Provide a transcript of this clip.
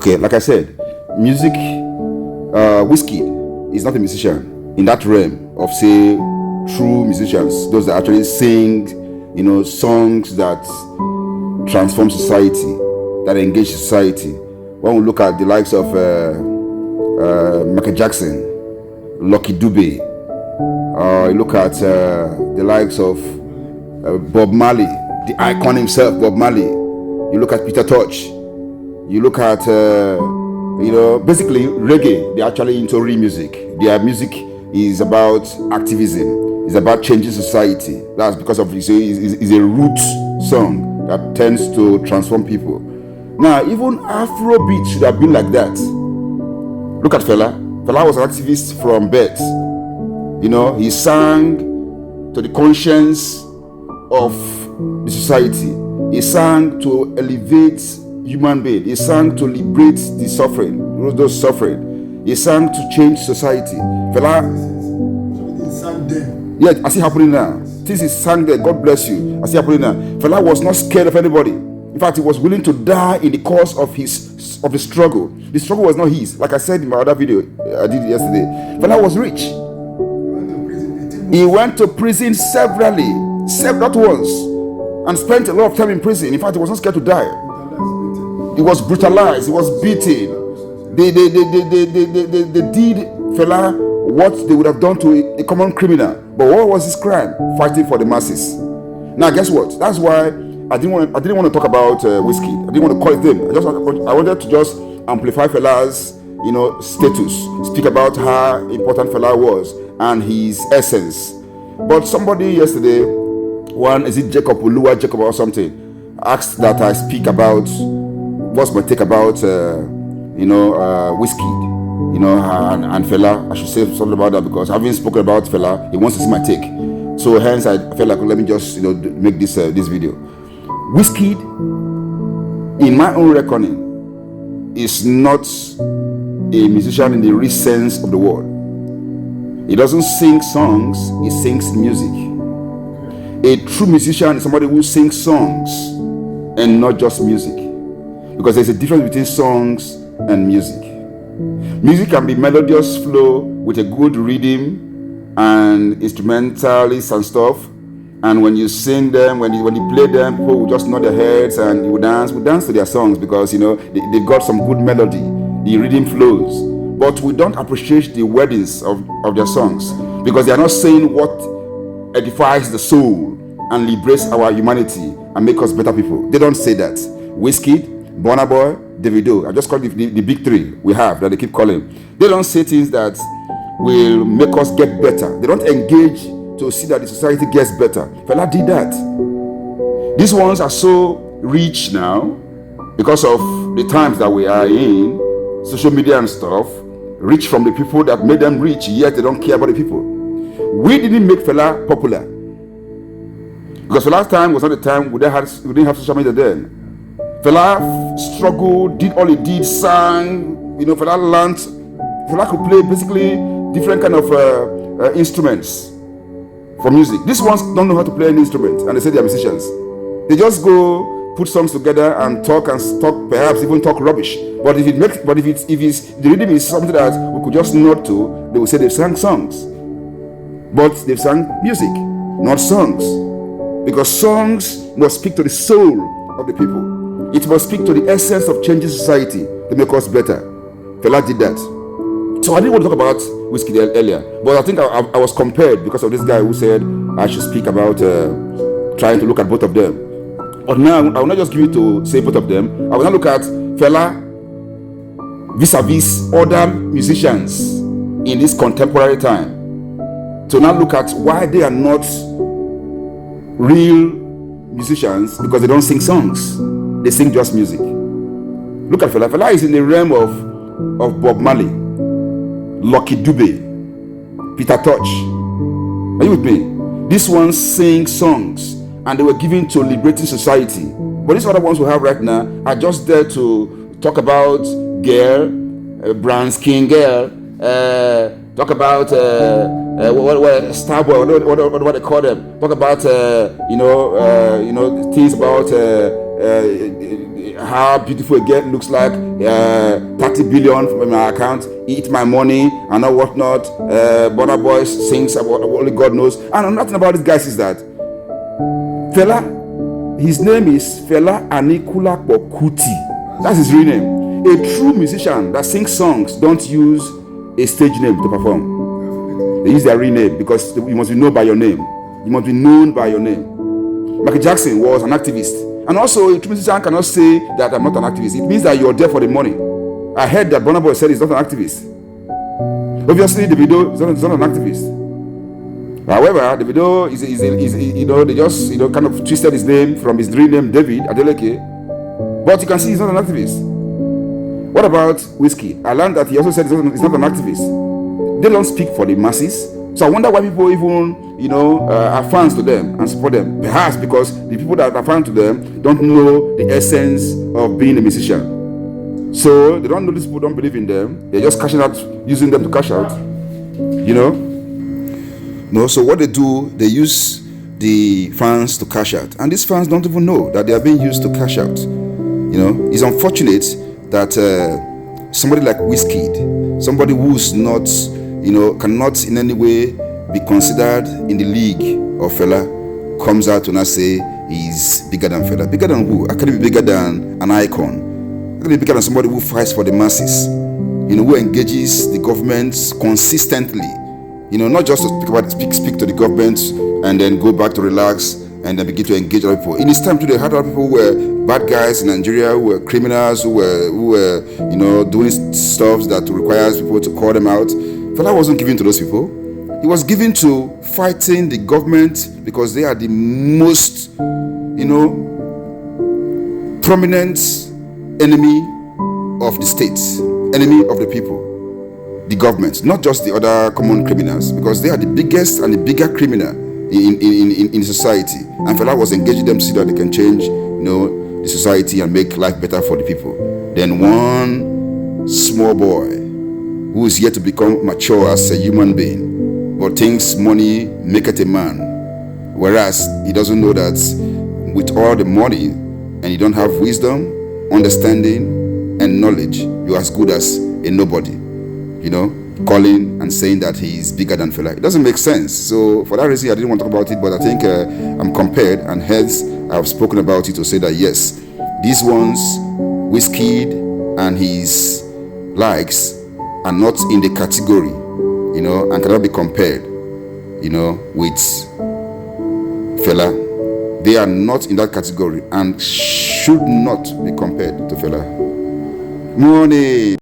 Okay, like I said, music, Wizkid is not a musician in that realm of, say, true musicians, those that actually sing, songs that transform society, that engage society. When we look at the likes of Michael Jackson, Lucky Dube, you look at the likes of Bob Marley, the icon himself, Bob Marley. You look at Peter Tosh. You look at, basically reggae. They're actually into real music. Their music is about activism. It's about changing society. That's because of it's a root song that tends to transform people. Now, even Afrobeat should have been like that. Look at Fela. Fela was an activist from birth. He sang to the conscience of the society. He sang to elevate human being. He sang to liberate the suffering, those suffering. He sang to change society. Fela, yeah, I see happening now. This is sang there. God bless you. I see happening now. Fela was not scared of anybody. In fact, he was willing to die in the cause of the struggle. The struggle was not his. Like I said in my other video I did yesterday, Fela was rich. He went to prison severally, not once, and spent a lot of time in prison. In fact, he was not scared to die. He was brutalized. He was beaten. They did Fela what they would have done to a common criminal. But what was his crime? Fighting for the masses. Now, guess what? That's why I didn't want to talk about Wizkid. I didn't want to call it him. I wanted to just amplify Fela's status, speak about how important Fela was and his essence. But somebody yesterday, is it Jacob or something, asked that I speak about what's my take about Wizkid, and Fela. I should say something about that because having spoken about Fela, he wants to see my take. So hence I felt like let me just make this video. Wizkid, in my own reckoning, is not a musician in the real sense of the word. He doesn't sing songs, he sings music. A true musician is somebody who sings songs and not just music. Because there's a difference between songs and music. Music can be melodious flow with a good rhythm and instrumentalists and stuff. And when you sing them, when you play them, people will just nod their heads and you will dance. We dance to their songs because they've got some good melody. The rhythm flows. But we don't appreciate the wordings of their songs because they are not saying what edifies the soul and liberates our humanity and make us better people. They don't say that. Wizkid, Burna Boy, Davido, I just call it the big three we have that they keep calling. They don't say things that will make us get better. They don't engage to see that the society gets better. Fela did that. These ones are so rich now because of the times that we are in, social media and stuff, rich from the people that made them rich, yet they don't care about the people. We didn't make Fela popular because the last time was not the time we didn't have social media then. Fela struggled, did all he did, sang. Fela learned. Fela could play basically different kind of instruments for music. These ones don't know how to play any instrument, and they say they are musicians. They just go put songs together and talk, perhaps even talk rubbish. But if the rhythm is something that we could just nod to, they will say they've sang songs. But they've sang music, not songs, because songs must speak to the soul of the people. It must speak to the essence of changing society to make us better. Fela did that. So I didn't want to talk about Wizkid earlier, but I think I was compared because of this guy who said I should speak about trying to look at both of them. But now I will not just give you to say both of them. I will now look at Fela vis-a-vis other musicians in this contemporary time. To now look at why they are not real musicians because they don't sing songs. They sing just music. Look at Fela. Fela is in the realm of Bob Marley, Lucky Dube, Peter Tosh. Are you with me? These ones sing songs and they were given to liberating society. But these other ones we have right now are just there to talk about girl, brown skin girl, talk about Starboy, what they call them. Talk about things about how beautiful a girl looks like, 30 billion from my account, eat my money, and all whatnot. Burna Boy sings about only God knows. And nothing about this guy is that Fela, his name is Fela Anikulapo Kuti. That's his real name. A true musician that sings songs don't use a stage name to perform. They use their real name because you must be known by your name. You must be known by your name. Michael Jackson was an activist. And also, a true musician cannot say that I'm not an activist. It means that you're there for the money. I heard that Burna Boy said he's not an activist. Obviously, the video is not an activist. However, the video is they just kind of twisted his name from his real name David Adeleke, but you can see he's not an activist. What about Wizkid? I learned that he also said he's not an activist. They don't speak for the masses. So I wonder why people even, are fans to them and support them. Perhaps because the people that are fans to them don't know the essence of being a musician. So they don't know these people don't believe in them. They're just cashing out, using them to cash out. No, so what they do, they use the fans to cash out. And these fans don't even know that they are being used to cash out. It's unfortunate that somebody like Wizkid, somebody who's not cannot in any way be considered in the league of Fela, comes out to not say he's bigger than Fela. Bigger than who? I can be bigger than an icon. I can be bigger than somebody who fights for the masses, who engages the government consistently. Not just to speak to the government and then go back to relax and then begin to engage other people. In his time today, had other people who were bad guys in Nigeria, who were criminals, who were doing stuff that requires people to call them out. Fela wasn't given to those people. He was given to fighting the government because they are the most, prominent enemy of the state, enemy of the people, the government, not just the other common criminals, because they are the biggest and the bigger criminal in society. And Fela was engaging them so that they can change, the society and make life better for the people. Then one small boy who is yet to become mature as a human being, but thinks money maketh a man, whereas he doesn't know that with all the money and you don't have wisdom, understanding, and knowledge, you're as good as a nobody. Calling and saying that he's bigger than Fela. It doesn't make sense. So for that reason, I didn't want to talk about it, but I think I'm compared, and hence I've spoken about it to say that yes, these ones, Wizkid and his likes, are not in the category, and cannot be compared, with Fela. They are not in that category and should not be compared to Fela. Money.